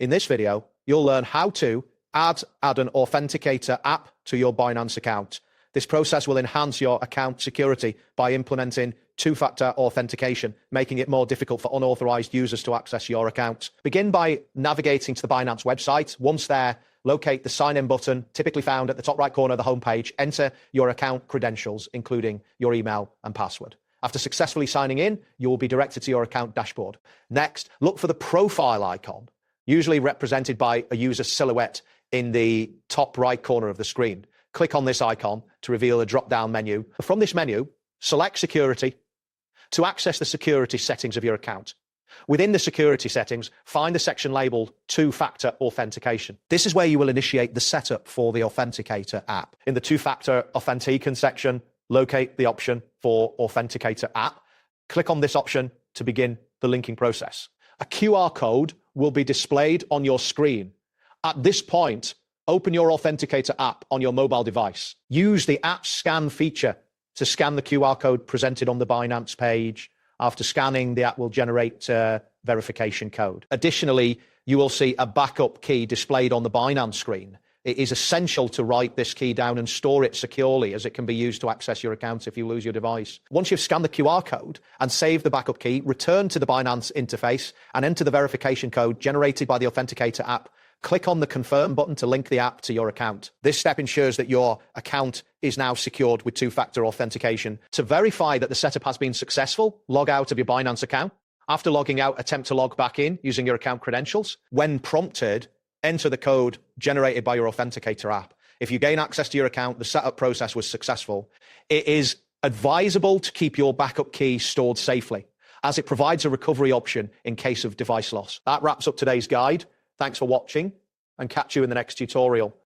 In this video, you'll learn how to add an Authenticator app to your Binance account. This process will enhance your account security by implementing two-factor authentication, making it more difficult for unauthorized users to access your account. Begin by navigating to the Binance website. Once there, locate the sign in button, typically found at the top right corner of the homepage. Enter your account credentials, including your email and password. After successfully signing in, you will be directed to your account dashboard. Next, look for the profile icon, usually represented by a user's silhouette in the top right corner of the screen. Click on this icon to reveal a drop-down menu. From this menu, select Security to access the security settings of your account. Within the security settings, find the section labeled Two-Factor Authentication. This is where you will initiate the setup for the Authenticator app. In the Two-Factor Authentication section, locate the option for Authenticator app. Click on this option to begin the linking process. A QR code will be displayed on your screen. At this point, open your Authenticator app on your mobile device. Use the app scan feature to scan the QR code presented on the Binance page. After scanning, the app will generate a verification code. Additionally, you will see a backup key displayed on the Binance screen. It is essential to write this key down and store it securely, as it can be used to access your account if you lose your device. Once you've scanned the QR code and saved the backup key, return to the Binance interface and enter the verification code generated by the Authenticator app. Click on the Confirm button to link the app to your account. This step ensures that your account is now secured with two-factor authentication. To verify that the setup has been successful, log out of your Binance account. After logging out, attempt to log back in using your account credentials. When prompted, enter the code generated by your Authenticator app. If you gain access to your account, the setup process was successful. It is advisable to keep your backup key stored safely, as it provides a recovery option in case of device loss. That wraps up today's guide. Thanks for watching, and catch you in the next tutorial.